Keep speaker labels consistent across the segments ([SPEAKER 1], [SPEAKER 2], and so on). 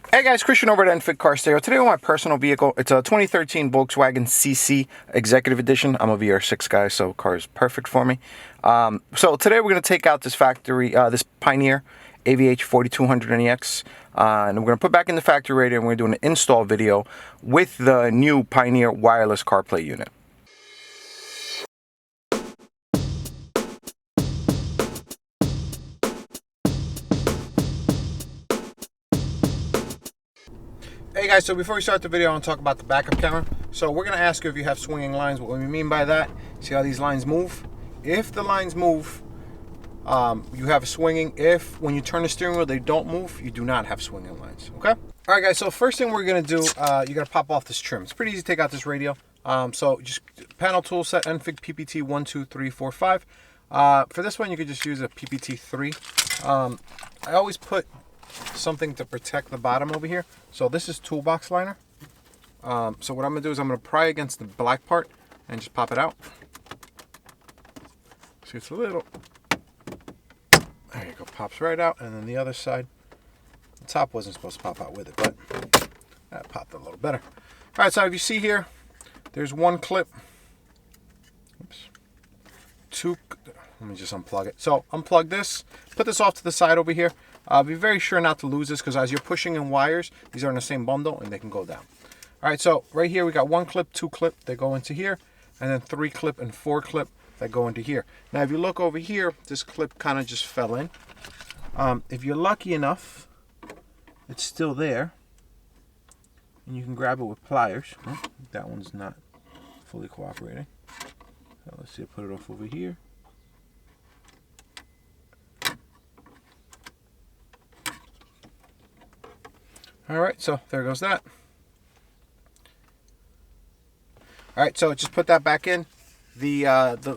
[SPEAKER 1] Hey guys, Christian over at Enfit Car Stereo. Today with my personal vehicle. It's a 2013 Volkswagen CC Executive Edition. I'm a VR6 guy, so car is perfect for me. So today we're going to take out this this Pioneer AVH 4200 NEX, and we're going to put back in the factory radio, and we're going to do an install video with the new Pioneer wireless CarPlay unit. Hey guys, so before we start the video, I want to talk about the backup camera. So we're going to ask you if you have swinging lines. What we mean by that, see how these lines move? If the lines move, you have a swinging. If when you turn the steering wheel they don't move, you do not have swinging lines, okay? Alright guys, so first thing we're going to do, you got to pop off this trim. It's pretty easy to take out this radio. So just panel tool set Enfit PPT 1, 2, 3, 4, 5. For this one you could just use a PPT 3. I always put something to protect the bottom over here. So this is toolbox liner. So what I'm gonna do is I'm gonna pry against the black part and just pop it out. See, it's a little, there you go, pops right out. And then the other side, the top wasn't supposed to pop out with it, but that popped a little better. All right, so if you see here, there's one clip. Oops. Let me just unplug it. So unplug this, put this off to the side over here. Be very sure not to lose this, because as you're pushing in wires, these are in the same bundle and they can go down. All right, so right here we got 1 clip, 2 clip that go into here, and then 3 clip and 4 clip that go into here. Now if you look over here, this clip kind of just fell in. If you're lucky enough, it's still there, and you can grab it with pliers. That one's not fully cooperating. So let's see, I put it off over here. All right, so there goes that. All right, so just put that back in. The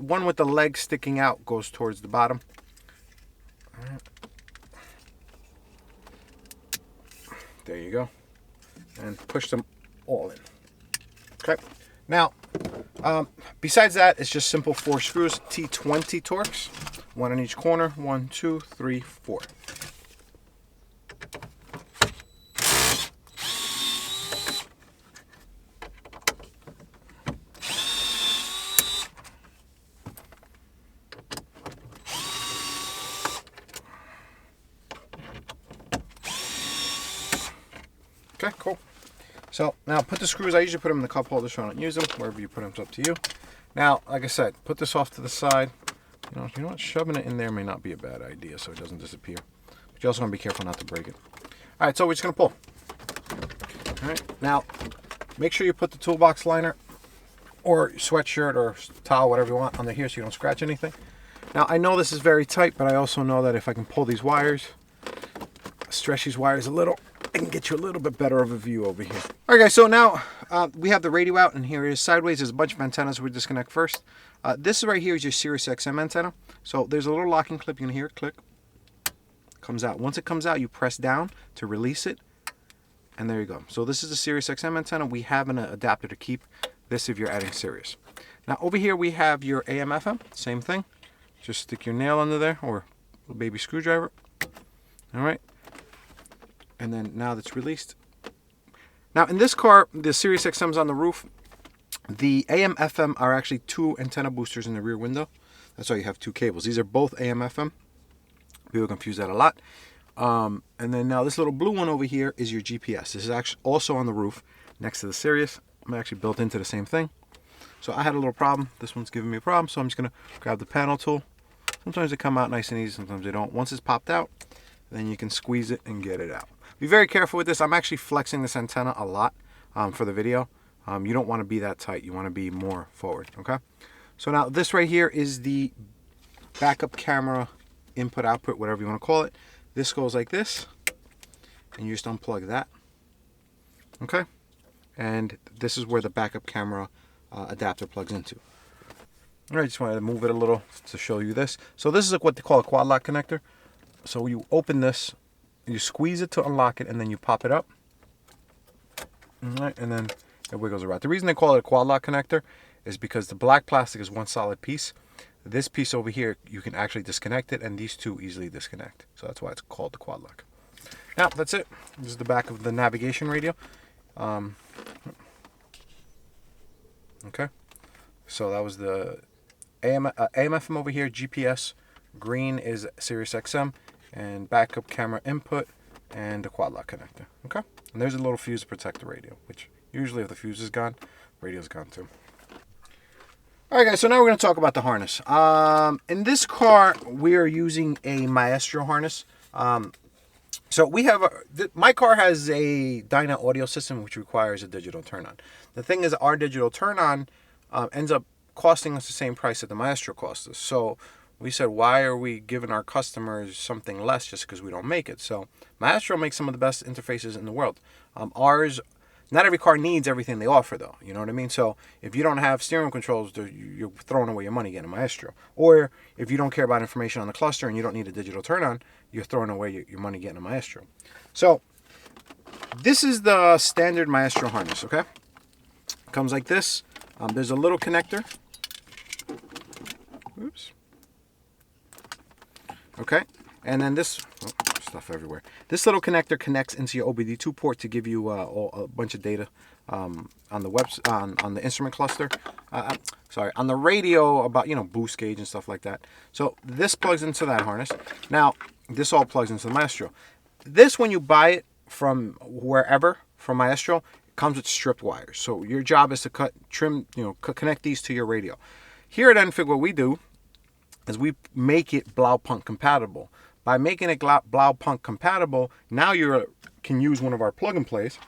[SPEAKER 1] one with the leg sticking out goes towards the bottom. All right. There you go. And push them all in. Okay. Now, besides that, it's just simple 4 screws, T20 Torx, 1 in each corner. 1, 2, 3, 4. Okay, cool. So now put the screws, I usually put them in the cup holder so I don't use them. Wherever you put them, it's up to you. Now, like I said, put this off to the side. You know what? Shoving it in there may not be a bad idea so it doesn't disappear. But you also want to be careful not to break it. All right, so we're just going to pull. All right, now make sure you put the toolbox liner or sweatshirt or towel, whatever you want, under here so you don't scratch anything. Now, I know this is very tight, but I also know that if I can pull these wires, stretch these wires a little, I can get you a little bit better of a view over here. All right, guys, so now we have the radio out, and here it is sideways. There's a bunch of antennas we disconnect first. This right here is your Sirius Xm antenna. So there's a little locking clip. You're going to hear it click. Comes out. Once it comes out, you press down to release it, and there you go. So this is the Sirius Xm antenna. We have an adapter to keep this if you're adding Sirius. Now over here we have your AM/FM. Same thing. Just stick your nail under there or a baby screwdriver. All right. And then now that's released. Now in this car, the Sirius XM's on the roof. The AM/FM are actually 2 antenna boosters in the rear window. That's why you have 2 cables. These are both AM/FM. People confuse that a lot. And then now this little blue one over here is your GPS. This is actually also on the roof next to the Sirius. I'm actually built into the same thing. So I had a little problem. This one's giving me a problem. So I'm just going to grab the panel tool. Sometimes they come out nice and easy. Sometimes they don't. Once it's popped out, then you can squeeze it and get it out. Be very careful with this. I'm actually flexing this antenna a lot for the video. You don't want to be that tight. You want to be more forward, okay? So now this right here is the backup camera input output, whatever you want to call it. This goes like this, and you just unplug that, okay? And this is where the backup camera adapter plugs into. All right, just wanted to move it a little to show you this. So this is like what they call a quad lock connector. So you open this, you squeeze it to unlock it, and then you pop it up. All right, and then it wiggles around. The reason they call it a quad lock connector is because the black plastic is one solid piece. This piece over here, you can actually disconnect it, and these two easily disconnect. So that's why it's called the quad lock. now that's it. This is the back of the navigation radio. Okay, so that was the AM/FM over here, GPS. Green is Sirius XM, and backup camera input, and the quad lock connector. Okay, and there's a little fuse to protect the radio, which usually if the fuse is gone, radio's gone too. Alright guys, so now we're going to talk about the harness. In this car, we are using a Maestro harness. So we have, my car has a Dynaudio system which requires a digital turn-on. The thing is, our digital turn-on ends up costing us the same price that the Maestro costs us. So we said, why are we giving our customers something less just because we don't make it? So Maestro makes some of the best interfaces in the world. Ours, not every car needs everything they offer though, you know what I mean? So if you don't have steering controls, you're throwing away your money getting a Maestro. Or if you don't care about information on the cluster and you don't need a digital turn-on, you're throwing away your money getting a Maestro. So this is the standard Maestro harness, okay? Comes like this. There's a little connector. Oops. Okay, and then this, stuff everywhere. This little connector connects into your OBD2 port to give you a bunch of data on the on the instrument cluster. Sorry, on the radio about, you know, boost gauge and stuff like that. So this plugs into that harness. Now this all plugs into the Maestro. This, when you buy it from wherever, from Maestro, it comes with stripped wires. So your job is to connect these to your radio. Here at Enfig, what we do is we make it Blaupunk compatible. By making it Blaupunk compatible, now you can use one of our plug and plays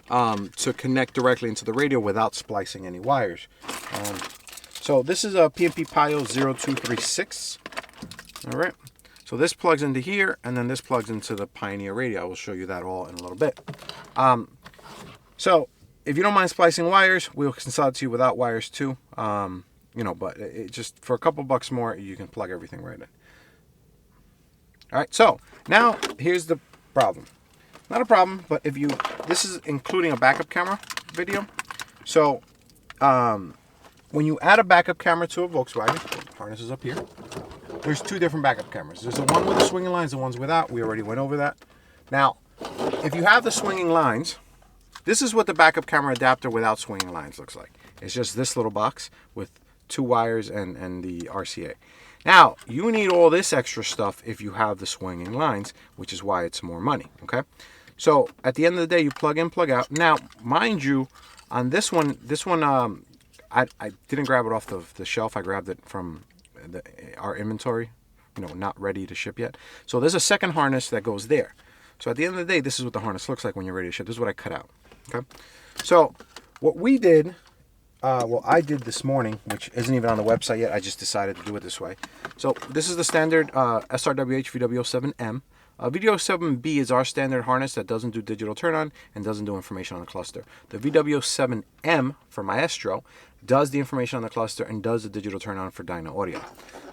[SPEAKER 1] to connect directly into the radio without splicing any wires. So this is a PNP Pio 0236. All right. So this plugs into here, and then this plugs into the Pioneer radio. I will show you that all in a little bit. So if you don't mind splicing wires, we'll sell it to you without wires too. You know, but it just for a couple bucks more, you can plug everything right in. All right, so now here's the problem. Not a problem, but if you, this is including a backup camera video. So when you add a backup camera to a Volkswagen, harness is up here. There's two different backup cameras. There's the one with the swinging lines, the ones without. We already went over that. Now, if you have the swinging lines, this is what the backup camera adapter without swinging lines looks like. It's just this little box with two wires and the RCA. Now, you need all this extra stuff if you have the swinging lines, which is why it's more money, okay? So, at the end of the day, you plug in, plug out. Now, mind you, on this one, I didn't grab it off the shelf. I grabbed it from our inventory, you know, not ready to ship yet. So, there's a second harness that goes there. So, at the end of the day, this is what the harness looks like when you're ready to ship. This is what I cut out, okay? So, what we did... well, I did this morning, which isn't even on the website yet. I just decided to do it this way. So this is the standard SRWH VW07M. VW07B is our standard harness that doesn't do digital turn-on and doesn't do information on the cluster. The VW07M for Maestro does the information on the cluster and does the digital turn-on for Dynaudio.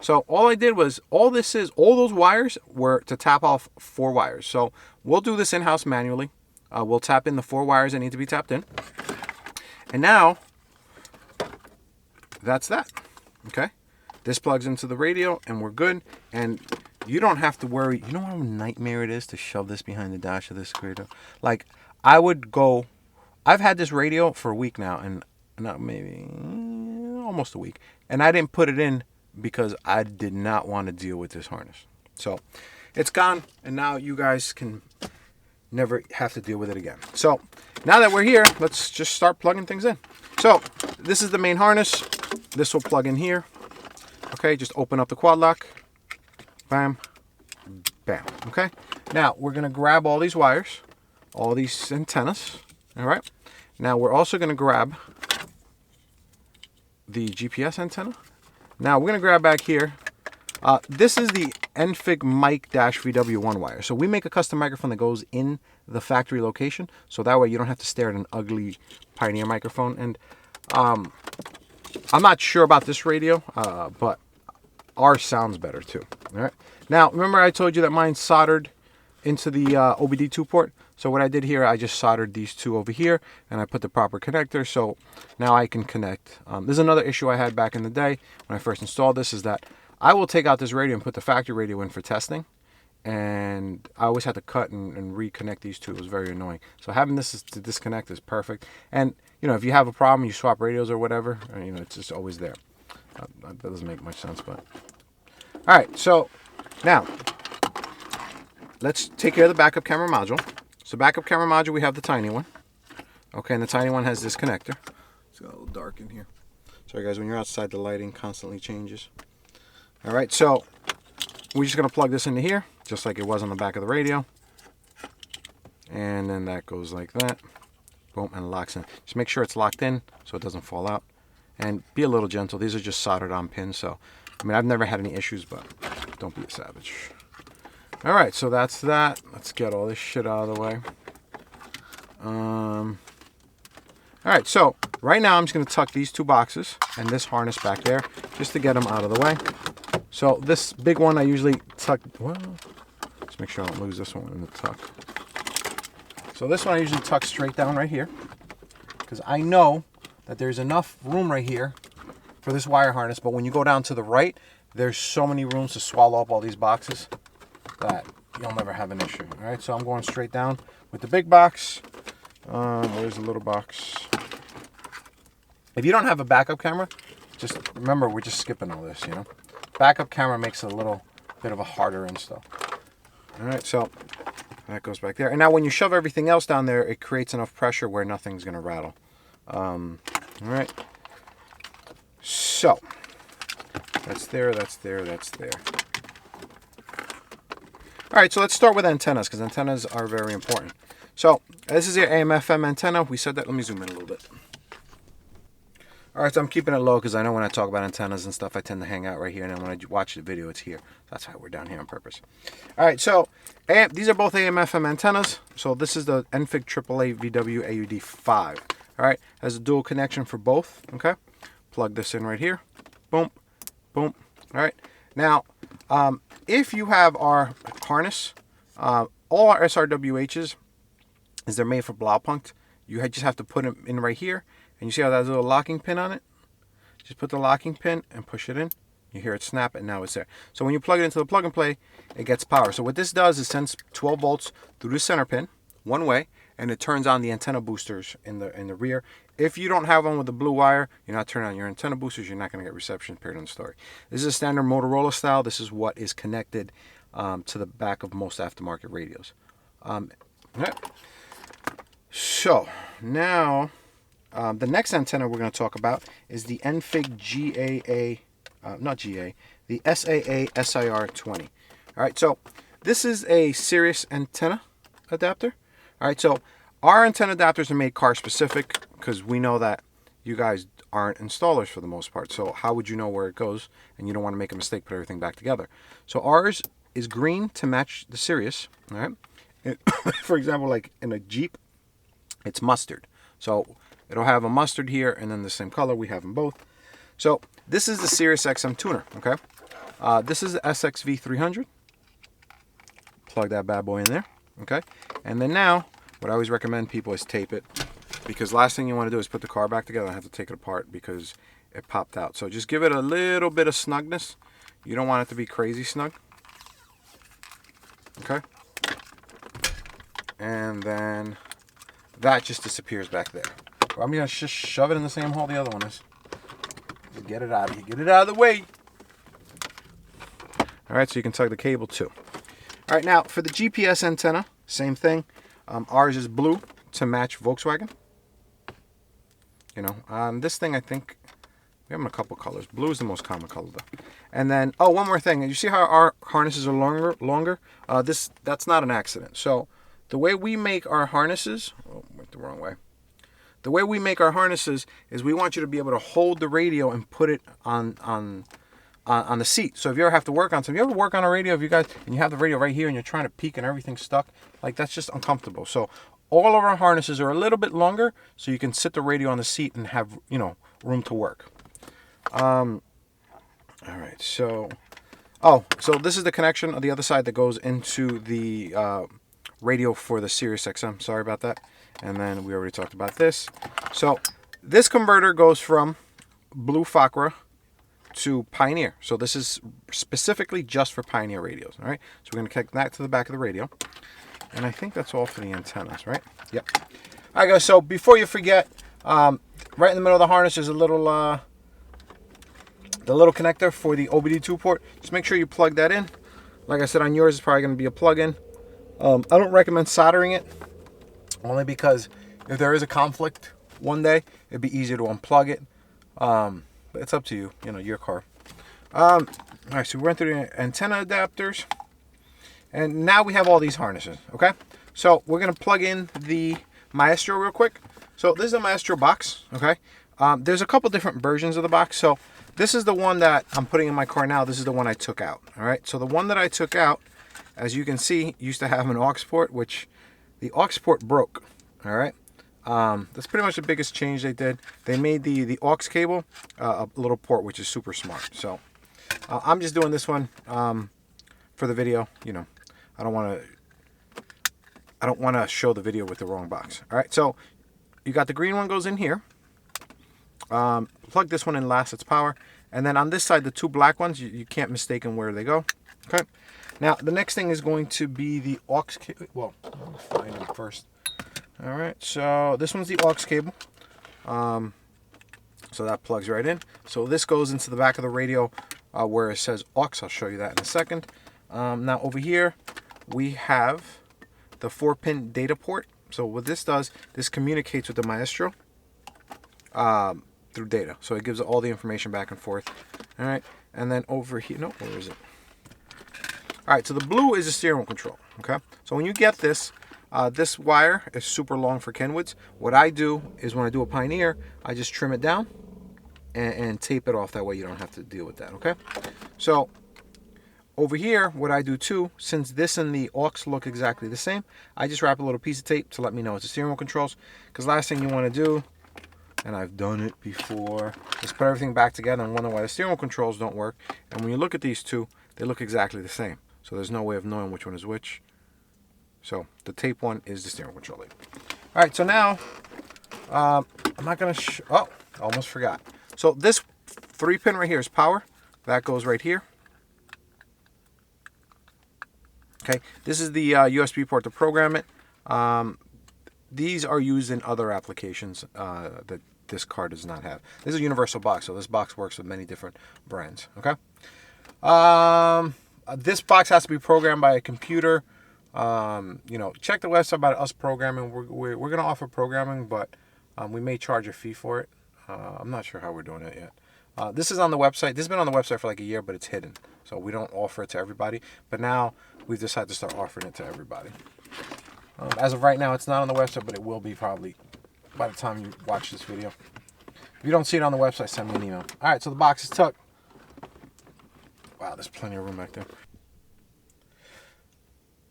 [SPEAKER 1] So all I did was, all those wires were to tap off 4 wires. So we'll do this in-house manually. We'll tap in the 4 wires that need to be tapped in. And now... that's that. Okay, this plugs into the radio and we're good, and you don't have to worry. You know what a nightmare it is to shove this behind the dash of this radio? Like, I've had this radio for a week now, and not maybe almost a week, and I didn't put it in because I did not want to deal with this harness. So it's gone, and now you guys can never have to deal with it again. So now that we're here, let's just start plugging things in. So this is the main harness. This will plug in here. Okay, just open up the quad lock. Bam. Bam. Okay. Now we're going to grab all these wires, all these antennas. All right. Now we're also going to grab the GPS antenna. Now we're going to grab back here. This is the Enfig mic-VW1 wire. So we make a custom microphone that goes in the factory location. So that way you don't have to stare at an ugly Pioneer microphone. And I'm not sure about this radio, but ours sounds better too. All right. Now, remember I told you that mine soldered into the OBD2 port? So what I did here, I just soldered these two over here, and I put the proper connector, so now I can connect. There's another issue I had back in the day when I first installed this, is that I will take out this radio and put the factory radio in for testing, and I always had to cut and reconnect these two. It was very annoying. So having this to disconnect is perfect. And if you have a problem, you swap radios or whatever, it's just always there. That doesn't make much sense, but all right. So now let's take care of the backup camera module. So backup camera module, we have the tiny one. Okay, and the tiny one has this connector. It's got a little dark in here. Sorry guys, when you're outside, the lighting constantly changes. All right, so we're just gonna plug this into here, just like it was on the back of the radio. And then that goes like that. Boom, and locks in. Just make sure it's locked in so it doesn't fall out. And be a little gentle. These are just soldered on pins, so I've never had any issues, but don't be a savage. All right, so that's that. Let's get all this shit out of the way. All right, so right now I'm just going to tuck these two boxes and this harness back there just to get them out of the way. So this big one I usually tuck, well, let's make sure I don't lose this one in the tuck. So this one I usually tuck straight down right here because I know that there's enough room right here for this wire harness, but when you go down to the right, there's so many rooms to swallow up all these boxes that you'll never have an issue. All right, so I'm going straight down with the big box. Where's the little box? If you don't have a backup camera, just remember we're just skipping all this, Backup camera makes it a little bit of a harder install. All right, so that goes back there. And now when you shove everything else down there, it creates enough pressure where nothing's going to rattle. All right. So that's there, that's there, that's there. All right, so let's start with antennas because antennas are very important. So this is your AM/FM antenna. We said that. Let me zoom in a little bit. All right, so I'm keeping it low because I know when I talk about antennas and stuff, I tend to hang out right here, and then when I watch the video, it's here. That's why we're down here on purpose. All right, so these are both AM/FM antennas. So this is the NFIG AAA VW AUD5. All right, has a dual connection for both. Okay, plug this in right here. Boom, boom. All right. Now, if you have our harness, all our SRWHs, they're made for Blaupunkt. You just have to put them in right here, and you see how that has a little locking pin on it? Just put the locking pin and push it in. You hear it snap, and now it's there. So when you plug it into the plug and play, it gets power. So what this does is sends 12 volts through the center pin one way, and it turns on the antenna boosters in the rear. If you don't have one with the blue wire, you're not turning on your antenna boosters, you're not going to get reception, period, in the story. This is a standard Motorola style. This is what is connected to the back of most aftermarket radios. All right. So now the next antenna we're going to talk about is the NFIG the SAA SIR 20. All right, so this is a Sirius antenna adapter. All right, so our antenna adapters are made car specific because we know that you guys aren't installers for the most part. So how would you know where it goes? And you don't want to make a mistake, put everything back together. So ours is green to match the Sirius. All right. For example, like in a Jeep, it's mustard. So it'll have a mustard here and then the same color. We have them both. So this is the Sirius Xm Tuner, okay? This is the SXV300. Plug that bad boy in there, okay? And then now, what I always recommend people is tape it, because last thing you want to do is put the car back together and have to take it apart because it popped out. So just give it a little bit of snugness. You don't want it to be crazy snug, okay? And then that just disappears back there. I'm going to just shove it in the same hole the other one is. Just get it out of here. Get it out of the way. All right, so you can tug the cable too. All right, now for the GPS antenna, same thing. Ours is blue to match Volkswagen. This thing, I think, we have them a couple colors. Blue is the most common color though. And then, oh, one more thing. You see how our harnesses are longer? That's not an accident. So the way we make our harnesses, oh, went the wrong way. The way we make our harnesses is we want you to be able to hold the radio and put it on the seat. So if you ever have to work on something, you ever work on a radio, if you guys, and you have the radio right here and you're trying to peek and everything's stuck, like that's just uncomfortable. So all of our harnesses are a little bit longer so you can sit the radio on the seat and have, room to work. All right, so this is the connection on the other side that goes into the radio for the Sirius XM. Sorry about that. And then we already talked about this. So this converter goes from blue Fakra to Pioneer. So this is specifically just for Pioneer radios. All right. So we're going to connect that to the back of the radio. And I think that's all for the antennas, right? Yep. All right, guys. So before you forget, right in the middle of the harness is a little, the little connector for the OBD2 port. Just make sure you plug that in. Like I said, on yours, it's probably going to be a plug-in. I don't recommend soldering it, only because if there is a conflict one day, it'd be easier to unplug it. But it's up to you, your car. All right, so we went through the antenna adapters, and now we have all these harnesses, okay? So we're going to plug in the Maestro real quick. So this is a Maestro Box, okay? There's a couple different versions of the box. So this is the one that I'm putting in my car now. This is the one I took out, all right? So the one that I took out, as you can see, used to have an aux port, which the aux port broke, all right? That's pretty much the biggest change they did. They made the aux cable a little port, which is super smart. So I'm just doing this one for the video. I don't want to show the video with the wrong box. All right, so you got the green one goes in here. Plug this one in last. It's power. And then on this side, the two black ones, you can't mistake them where they go. Okay. Now the next thing is going to be the aux cable. Well, I'll find them first. All right, so this one's the aux cable. So that plugs right in. So this goes into the back of the radio where it says aux. I'll show you that in a second. Now over here, we have the 4-pin data port. So what this does, this communicates with the Maestro through data. So it gives all the information back and forth. All right, and then over here, no, where is it? All right, so the blue is the steering wheel control. Okay, so when you get this, this wire is super long for Kenwoods. What I do is when I do a Pioneer, I just trim it down and tape it off. That way you don't have to deal with that, okay? So over here, what I do too, since this and the aux look exactly the same, I just wrap a little piece of tape to let me know it's the steering wheel controls. Because last thing you want to do, and I've done it before, is put everything back together and wonder why the steering wheel controls don't work. And when you look at these two, they look exactly the same. So there's no way of knowing which one is which. So the tape one is the steering control lead. All right, so now I'm not gonna. Oh, almost forgot. So this 3-pin right here is power. That goes right here. Okay, this is the USB port to program it. These are used in other applications that this car does not have. This is a universal box, so this box works with many different brands. Okay. This box has to be programmed by a computer. Check the website about us programming. We're going to offer programming, but we may charge a fee for it. I'm not sure how we're doing it yet. This is on the website. This has been on the website for like a year, but it's hidden. So we don't offer it to everybody. But now we've decided to start offering it to everybody. As of right now, it's not on the website, but it will be probably by the time you watch this video. If you don't see it on the website, send me an email. All right, so the box is tucked. Wow, there's plenty of room back there.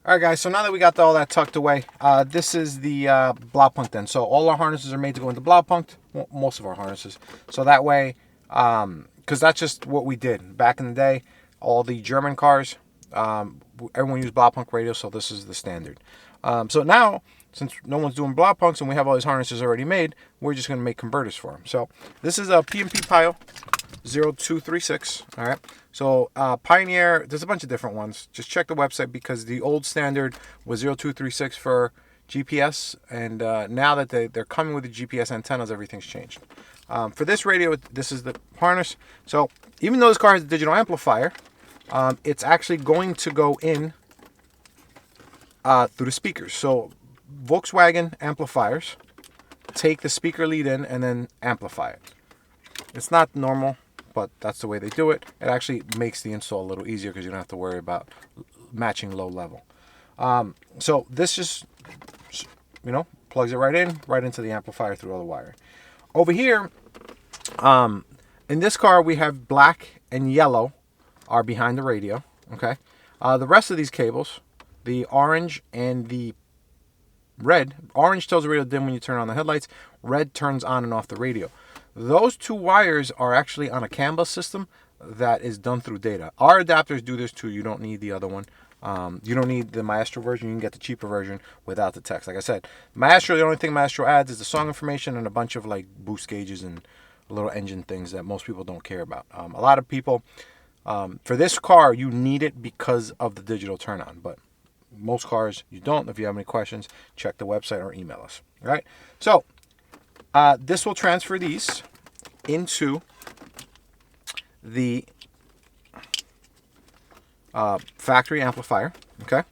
[SPEAKER 1] All right, guys, so now that we got all that tucked away, this is the blob punched end. So all our harnesses are made to go into blob punched, well, most of our harnesses. So that way, because that's just what we did. Back in the day, all the German cars, everyone used blob punched radios, so this is the standard. So now, since no one's doing blob puncts and we have all these harnesses already made, we're just going to make converters for them. So this is a PMP Pile 0236, all right? So Pioneer, there's a bunch of different ones. Just check the website because the old standard was 0236 for GPS, and now that they're coming with the GPS antennas, everything's changed. For this radio, this is the harness. So even though this car has a digital amplifier, it's actually going to go in through the speakers. So Volkswagen amplifiers take the speaker lead in and then amplify it. It's not normal, but that's the way they do it. It actually makes the install a little easier because you don't have to worry about matching low level. So this just, plugs it right into the amplifier through all the wiring. Over here, in this car, we have black and yellow are behind the radio, okay? The rest of these cables, the orange and the red, orange tells the radio dim when you turn on the headlights, red turns on and off the radio. Those two wires are actually on a CAN bus system that is done through data. Our adapters do this too. You don't need the other one. You don't need the Maestro version. You can get the cheaper version without the text. Like I said, Maestro, the only thing Maestro adds is the song information and a bunch of like boost gauges and little engine things that most people don't care about. A lot of people, for this car, you need it because of the digital turn on, but most cars you don't. If you have any questions, check the website or email us. All right. So this will transfer these into the factory amplifier. Okay.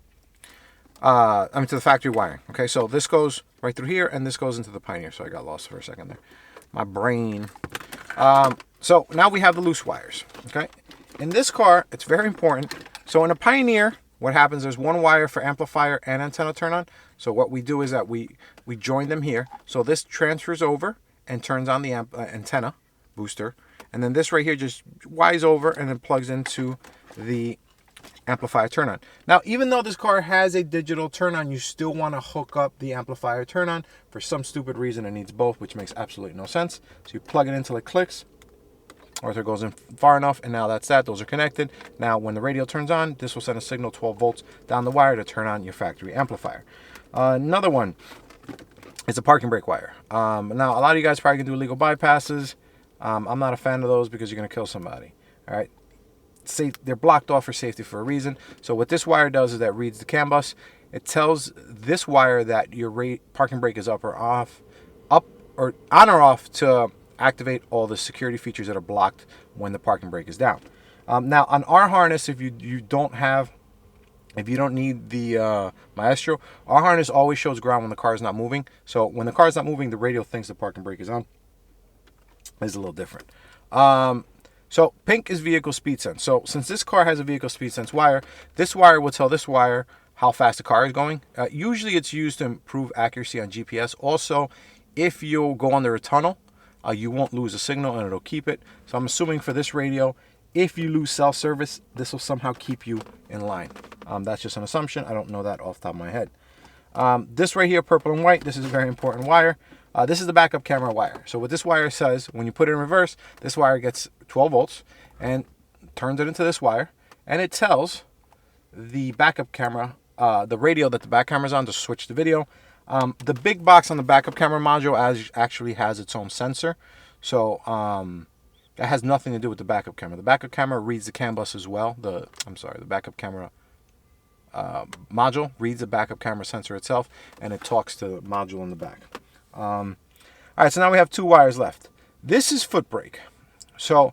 [SPEAKER 1] I mean, to the factory wiring. Okay. So this goes right through here, and this goes into the Pioneer. So I got lost for a second there. My brain. So now we have the loose wires. Okay. In this car, it's very important. So in a Pioneer, what happens, there's one wire for amplifier and antenna turn on. So what we do is that we join them here. So this transfers over and turns on the antenna booster. And then this right here just wires over and then plugs into the amplifier turn on. Now, even though this car has a digital turn on, you still want to hook up the amplifier turn on. For some stupid reason, it needs both, which makes absolutely no sense. So you plug it in until it clicks, or if it goes in far enough, and now that's that. Those are connected. Now, when the radio turns on, this will send a signal 12 volts down the wire to turn on your factory amplifier. Another one is a parking brake wire. Now, a lot of you guys probably can do illegal bypasses. I'm not a fan of those because you're going to kill somebody. All right. They're blocked off for safety for a reason. So what this wire does is that reads the CAN bus. It tells this wire that your parking brake is up or on or off to activate all the security features that are blocked when the parking brake is down. Now on our harness, if you don't need the Maestro, our harness always shows ground when the car is not moving. So when the car is not moving, the radio thinks the parking brake is on. It's a little different. So pink is vehicle speed sense. So since this car has a vehicle speed sense wire, this wire will tell this wire how fast the car is going. Usually it's used to improve accuracy on GPS. Also, if you go under a tunnel, you won't lose a signal and it'll keep it. So I'm assuming for this radio, if you lose cell service, this will somehow keep you in line. That's just an assumption. I don't know that off the top of my head. This right here, purple and white, this is a very important wire. This is the backup camera wire. So what this wire says, when you put it in reverse, this wire gets 12 volts and turns it into this wire. And it tells the backup camera, the radio that the back camera is on, to switch the video. The big box on the backup camera module actually has its own sensor. So that has nothing to do with the backup camera. The backup camera reads the CAN bus as well. The backup camera module reads the backup camera sensor itself, and it talks to the module in the back. All right, so now we have two wires left. This is foot brake. So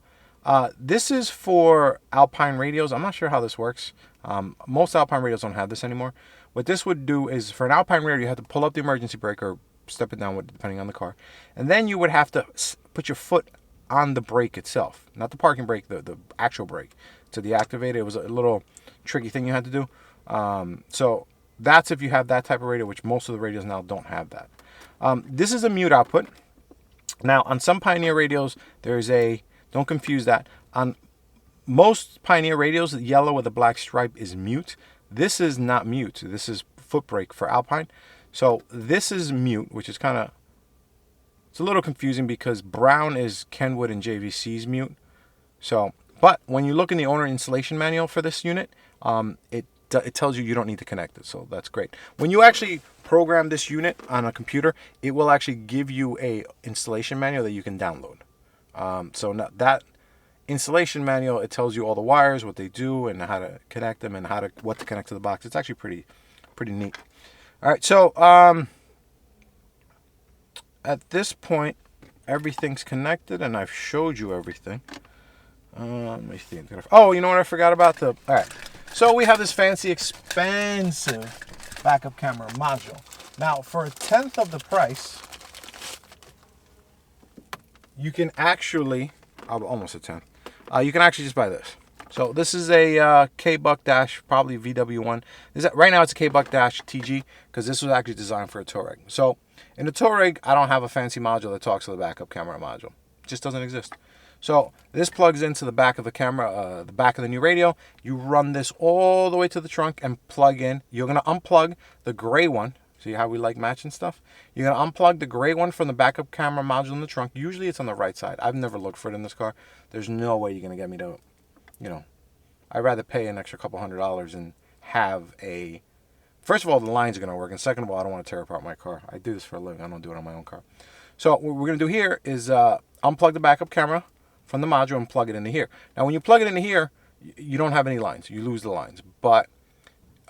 [SPEAKER 1] this is for Alpine radios. I'm not sure how this works. Most Alpine radios don't have this anymore. What this would do is, for an Alpine radio, you have to pull up the emergency brake or step it down, depending on the car. And then you would have to put your foot on the brake itself. Not the parking brake, the actual brake, to deactivate it. It was a little tricky thing you had to do. So that's if you have that type of radio, which most of the radios now don't have that. This is a mute output. Now, on some Pioneer radios, there's don't confuse that. On most Pioneer radios, the yellow with a black stripe is mute. This is not mute. This is foot brake for Alpine. So this is mute, which is it's a little confusing because brown is Kenwood and JVC's mute. So, but when you look in the owner installation manual for this unit, it tells you don't need to connect it. So that's great. When you actually program this unit on a computer, it will actually give you a installation manual that you can download. So that installation manual, it tells you all the wires, what they do, and how to connect them, and what to connect to the box. It's actually pretty neat. All right, so at this point, everything's connected, and I've showed you everything. Let me think. Oh, you know what I forgot about? All right. So we have this fancy, expensive backup camera module. Now, for 1/10 of the price, you can actually, almost 1/10, you can actually just buy this. So this is a K-Buck Dash, probably VW1. Right now it's a K-Buck Dash TG, because this was actually designed for a Touareg. So in the Touareg, I don't have a fancy module that talks to the backup camera module. It just doesn't exist. So this plugs into the back of the camera, the back of the new radio. You run this all the way to the trunk and plug in. You're going to unplug the gray one. See how we like matching stuff? You're going to unplug the gray one from the backup camera module in the trunk. Usually it's on the right side. I've never looked for it in this car. There's no way you're going to get me to, I'd rather pay an extra couple $100 and have first of all, the lines are going to work. And second of all, I don't want to tear apart my car. I do this for a living. I don't do it on my own car. So what we're going to do here is unplug the backup camera from the module and plug it into here. Now, when you plug it into here, you don't have any lines. You lose the lines. But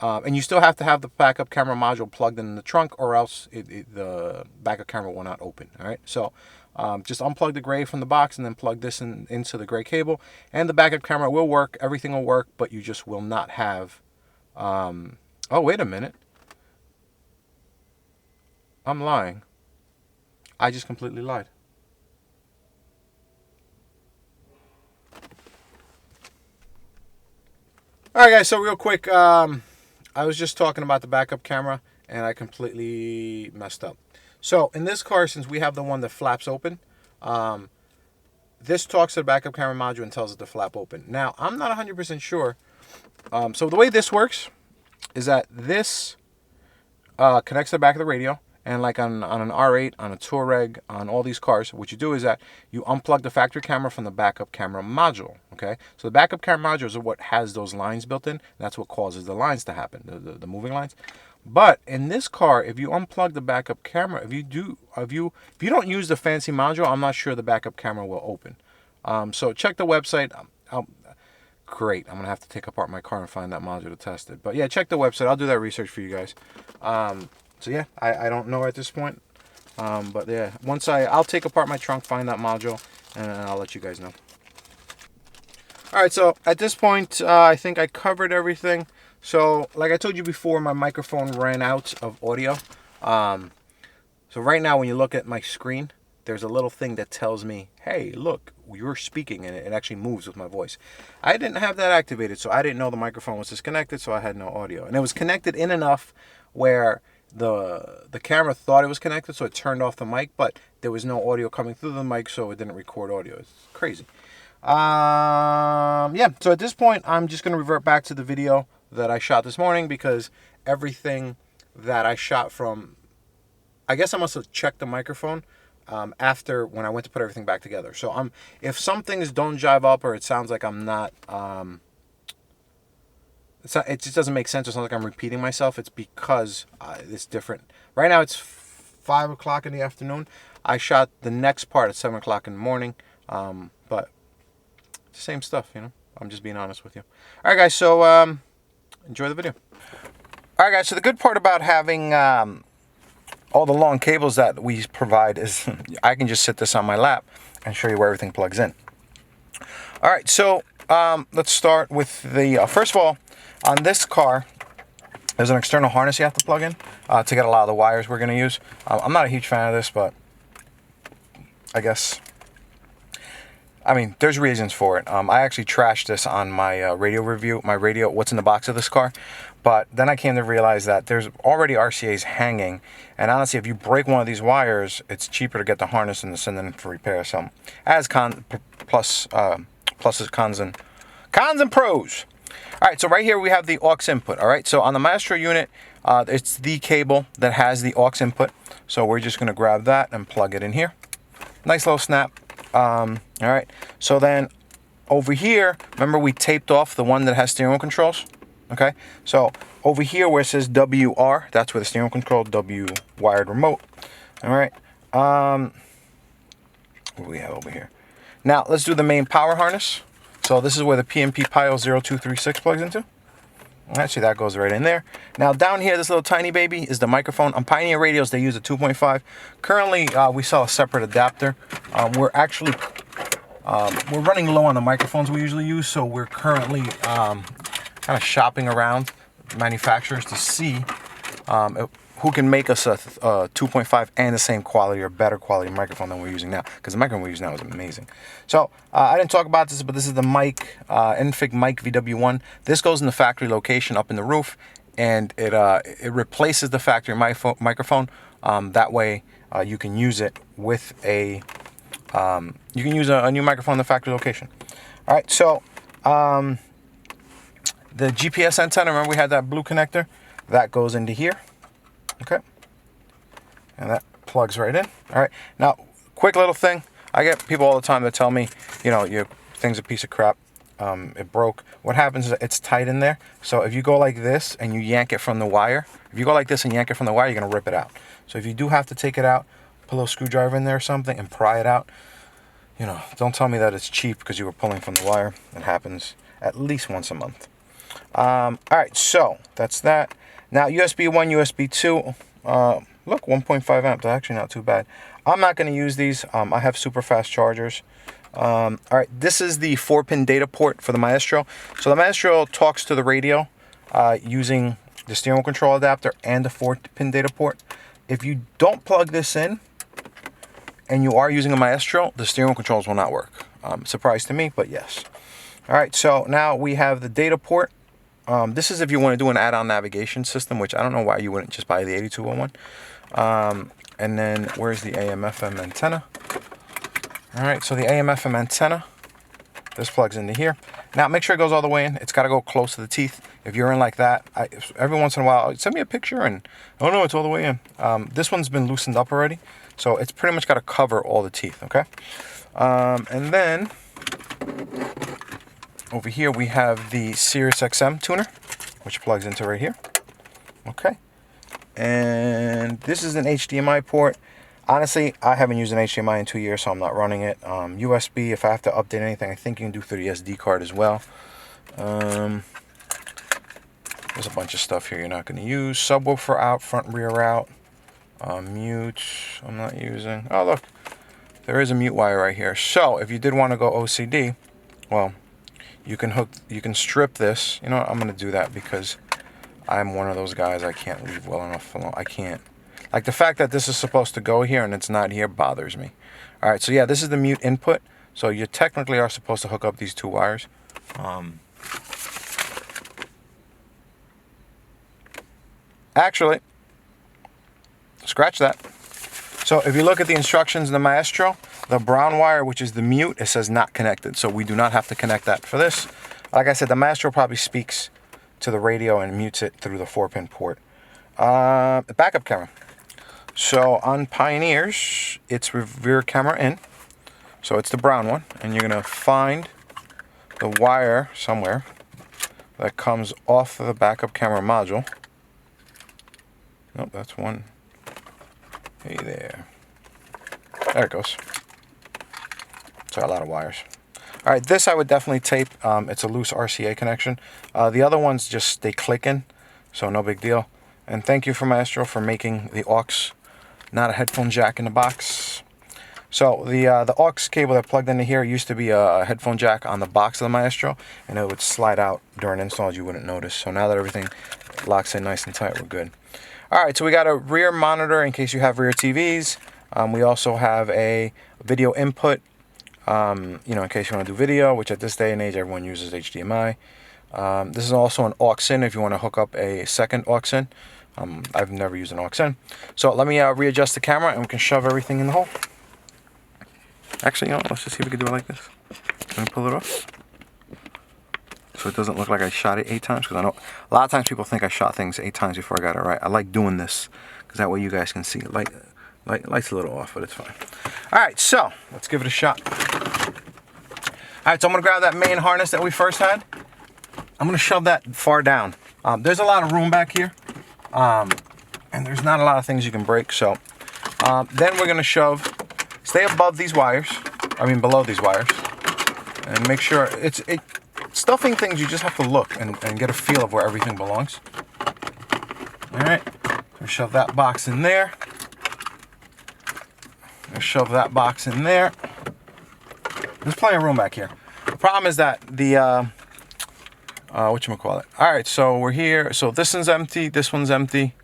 [SPEAKER 1] and you still have to have the backup camera module plugged in the trunk, or else the backup camera will not open. All right, so just unplug the gray from the box and then plug this into the gray cable, and the backup camera will work. Everything will work, but you just will not have. Oh, wait a minute. I'm lying. I just completely lied. All right, guys, so real quick, I was just talking about the backup camera, and I completely messed up. So in this car, since we have the one that flaps open, this talks to the backup camera module and tells it to flap open. Now, I'm not 100% sure. So the way this works is that this connects to the back of the radio. And like on an R8, on a Touareg, on all these cars, what you do is that you unplug the factory camera from the backup camera module, okay? So the backup camera modules are what has those lines built in. That's what causes the lines to happen, the moving lines. But in this car, if you unplug the backup camera, if you don't use the fancy module, I'm not sure the backup camera will open. So check the website. Great, I'm gonna have to take apart my car and find that module to test it. But yeah, check the website. I'll do that research for you guys. So yeah, I don't know at this point, but yeah, once I'll take apart my trunk, find that module, and I'll let you guys know. All right, so at this point, I think I covered everything. So like I told you before, my microphone ran out of audio. So right now, when you look at my screen, there's a little thing that tells me, hey, look, you're speaking, and it actually moves with my voice. I didn't have that activated, so I didn't know the microphone was disconnected, so I had no audio. And it was connected in enough where the camera thought it was connected, so it turned off the mic, but there was no audio coming through the mic, so it didn't record audio. It's crazy. Yeah, so at this point, I'm just going to revert back to the video that I shot this morning, because everything that I shot from, I guess I must have checked the microphone after, when I went to put everything back together. So if some things don't jive up, or it sounds like I'm not, it just doesn't make sense. It's not like I'm repeating myself. It's because it's different. Right now it's 5 o'clock in the afternoon. I shot the next part at 7 o'clock in the morning. But it's the same stuff, you know. I'm just being honest with you. All right, guys. So enjoy the video. All right, guys. So the good part about having all the long cables that we provide is I can just sit this on my lap and show you where everything plugs in. All right. So let's start with the first of all. On this car, there's an external harness you have to plug in to get a lot of the wires we're going to use. I'm not a huge fan of this, but I guess, I mean, there's reasons for it. I actually trashed this on my radio review, what's in the box of this car. But then I came to realize that there's already RCAs hanging. And honestly, if you break one of these wires, it's cheaper to get the harness than to send them for repair. So, pluses, cons, and pros. All right, so right here we have the aux input. All right, so on the Maestro unit, it's the cable that has the aux input. So we're just going to grab that and plug it in here. Nice little snap. All right, so then over here, remember we taped off the one that has steering wheel controls? Okay, so over here where it says WR, that's where the steering wheel control, W wired remote. All right, what do we have over here? Now let's do the main power harness. So this is where the PMP Pile 0236 plugs into. Actually, that goes right in there. Now down here, this little tiny baby is the microphone. On Pioneer radios, they use a 2.5. Currently, we sell a separate adapter. We're running low on the microphones we usually use, so we're currently kind of shopping around manufacturers to see who can make us a 2.5 and the same quality or better quality microphone than we're using now, because the microphone we use now is amazing. So I didn't talk about this, but this is the mic, Enfig Mic VW1. This goes in the factory location up in the roof, and it replaces the factory microphone. That way you can use it with a new microphone in the factory location. All right, so the GPS antenna, remember we had that blue connector, that goes into here. Okay, and that plugs right in. All right, now quick little thing. I get people all the time that tell me, you know, your thing's a piece of crap. It broke. What happens is it's tight in there. So if you go like this and you yank it from the wire, you're gonna rip it out. So if you do have to take it out, put a little screwdriver in there or something and pry it out. you know, don't tell me that it's cheap because you were pulling from the wire. It happens at least once a month. All right, so that's that. Now USB 1, USB 2. Look, 1.5 amp. That's actually not too bad. I'm not going to use these. I have super fast chargers. All right, this is the 4-pin data port for the Maestro. So the Maestro talks to the radio using the steering wheel control adapter and the 4-pin data port. If you don't plug this in and you are using a Maestro, the steering wheel controls will not work. Surprise to me, but yes. All right, so now we have the data port. This is if you want to do an add-on navigation system, which I don't know why you wouldn't just buy the 8201. And then where's the AM/FM antenna? All right, so the AM/FM antenna, this plugs into here. Now make sure it goes all the way in. It's got to go close to the teeth. If you're in like that, every once in a while, send me a picture and, oh no, it's all the way in. This one's been loosened up already, so it's pretty much got to cover all the teeth, okay? And then over here we have the Sirius Xm Tuner, which plugs into right here. Okay. And this is an HDMI port. Honestly, I haven't used an HDMI in 2 years, so I'm not running it. USB, if I have to update anything, I think you can do through the SD card as well. There's a bunch of stuff here you're not going to use. Subwoofer out, front rear out. Mute, I'm not using. Oh, look, there is a mute wire right here. So if you did want to go OCD, well, you can strip this. You know what, I'm going to do that because I'm one of those guys, I can't leave well enough alone. I can't. Like the fact that this is supposed to go here and it's not here bothers me. All right, so yeah, this is the mute input. So you technically are supposed to hook up these two wires. Actually, scratch that. So if you look at the instructions in the Maestro, the brown wire, which is the mute, it says not connected. So we do not have to connect that for this. Like I said, the Maestro probably speaks to the radio and mutes it through the 4-pin port. The backup camera. So on Pioneers, it's rear camera in. So it's the brown one. And you're going to find the wire somewhere that comes off of the backup camera module. Nope, that's one. Hey there. There it goes. So a lot of wires. All right, this I would definitely tape. It's a loose RCA connection. The other ones just they click in, so no big deal. And thank you for Maestro for making the aux not a headphone jack in the box. So the aux cable that plugged into here used to be a headphone jack on the box of the Maestro, and it would slide out during install. You wouldn't notice. So now that everything locks in nice and tight, we're good. All right, so we got a rear monitor in case you have rear TVs. We also have a video input, you know, in case you want to do video, which at this day and age everyone uses HDMI. This is also an aux in if you want to hook up a second aux in. I've never used an aux in. So let me readjust the camera and we can shove everything in the hole. Actually, you know, let's just see if we can do it like this. Let me pull it off. So it doesn't look like I shot it 8 times, because I know a lot of times people think I shot things 8 times before I got it right. I like doing this because that way you guys can see. Light's a little off, but it's fine. All right, so let's give it a shot. All right, so I'm gonna grab that main harness that we first had. I'm gonna shove that far down. There's a lot of room back here, and there's not a lot of things you can break. So then we're gonna stay above these wires. I mean below these wires, and make sure stuffing things. You just have to look and get a feel of where everything belongs. All right, so shove that box in there. Shove that box in there. There's plenty of room back here. The problem is that the whatchamacallit. Alright, so we're here. So this one's empty, this one's empty,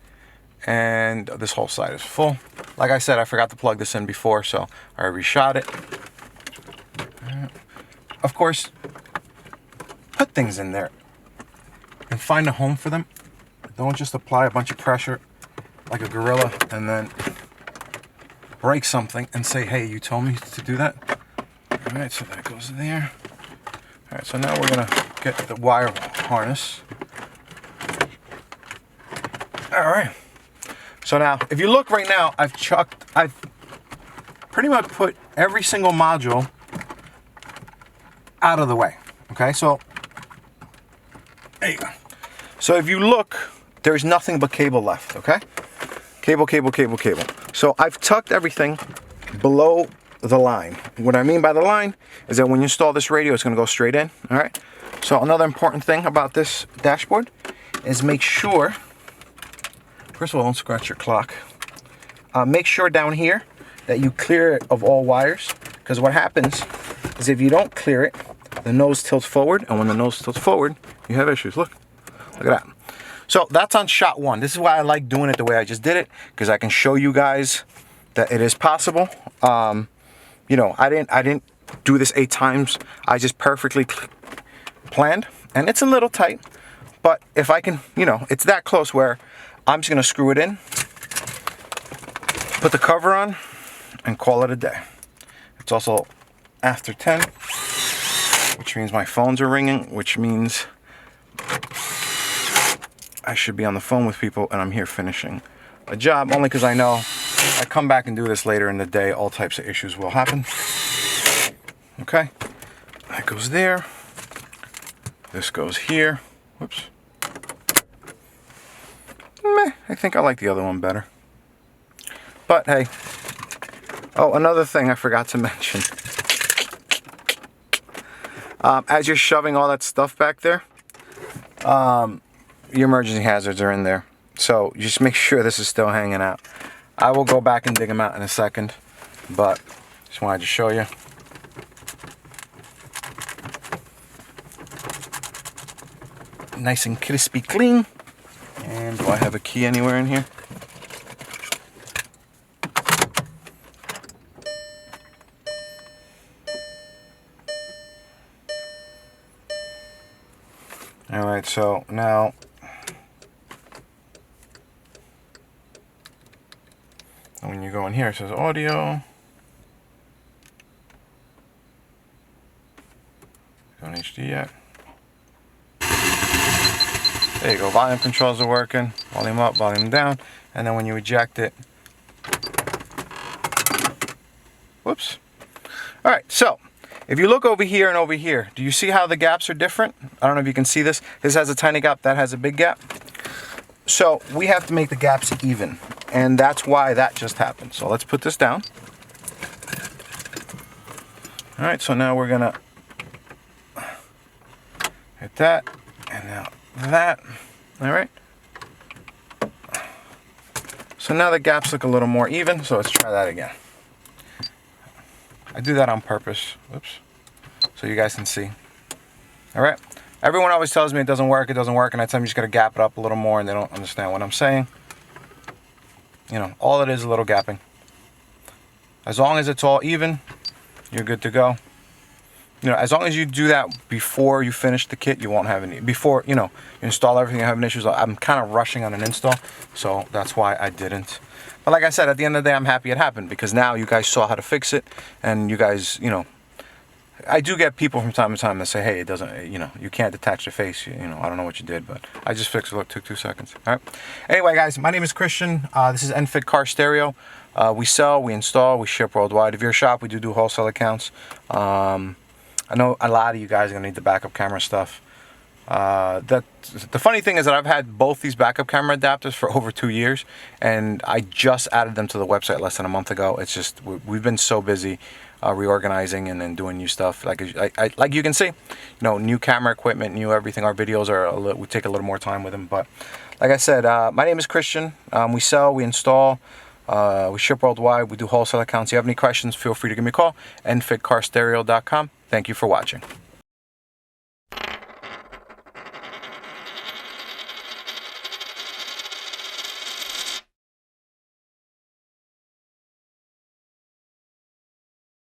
[SPEAKER 1] and this whole side is full. Like I said, I forgot to plug this in before, so I reshot it. Of course, put things in there and find a home for them. Don't just apply a bunch of pressure like a gorilla and then break something and say, hey, you told me to do that. All right, so that goes there. All right, so now we're gonna get the wire harness. All right, so now if you look right now, I've pretty much put every single module out of the way. Okay, so there you go. So if you look, there's nothing but cable left. Okay, cable. So I've tucked everything below the line. What I mean by the line is that when you install this radio, it's going to go straight in. All right. So another important thing about this dashboard is make sure, first of all, don't scratch your clock. Make sure down here that you clear it of all wires, because what happens is if you don't clear it, the nose tilts forward, and when the nose tilts forward, you have issues. Look at that. So that's on shot one. This is why I like doing it the way I just did it, because I can show you guys that it is possible. You know, I didn't do this 8 times. I just perfectly planned, and it's a little tight, but if I can, you know, it's that close where I'm just gonna screw it in, put the cover on, and call it a day. It's also after 10, which means my phones are ringing, which means I should be on the phone with people, and I'm here finishing a job, only because I know I come back and do this later in the day, all types of issues will happen. Okay, that goes there. This goes here. Whoops. Meh, I think I like the other one better. But hey. Oh, another thing I forgot to mention. As you're shoving all that stuff back there, your emergency hazards are in there. So just make sure this is still hanging out. I will go back and dig them out in a second, but just wanted to show you. Nice and crispy clean. And do I have a key anywhere in here? Alright, so now when you go in here, it says audio. Don't HD yet. There you go, volume controls are working, volume up, volume down, and then when you eject it, whoops. All right, so if you look over here and over here, do you see how the gaps are different? I don't know if you can see this. This has a tiny gap, that has a big gap. So we have to make the gaps even, and that's why that just happened. So let's put this down. All right, so now we're gonna hit that, and now that. All right, so now the gaps look a little more even, so let's try that again. I do that on purpose, oops, so you guys can see. All right, everyone always tells me it doesn't work, and I tell them you just gotta gap it up a little more, and they don't understand what I'm saying. You know, all it is a little gapping. As long as it's all even, you're good to go. You know, as long as you do that before you finish the kit, you won't have any, before, you know, you install everything, you have any issues. I'm kind of rushing on an install, so that's why I didn't. But like I said, at the end of the day, I'm happy it happened, because now you guys saw how to fix it, and you guys, you know, I do get people from time to time that say, hey, it doesn't, you know, you can't detach the face, you know, I don't know what you did, but I just fixed it. Look, took 2 seconds. All right. Anyway, guys, my name is Christian. This is NFIT Car Stereo. We sell, we install, we ship worldwide. If you're a shop, we do wholesale accounts. I know a lot of you guys are going to need the backup camera stuff. The funny thing is that I've had both these backup camera adapters for over 2 years, and I just added them to the website less than a month ago. It's just, we've been so busy reorganizing and then doing new stuff. Like like you can see, you know, new camera equipment, new everything. Our videos are we take a little more time with them. But like I said, my name is Christian. We sell, we install, we ship worldwide. We do wholesale accounts. If you have any questions, feel free to give me a call. nfitcarstereo.com. Thank you for watching.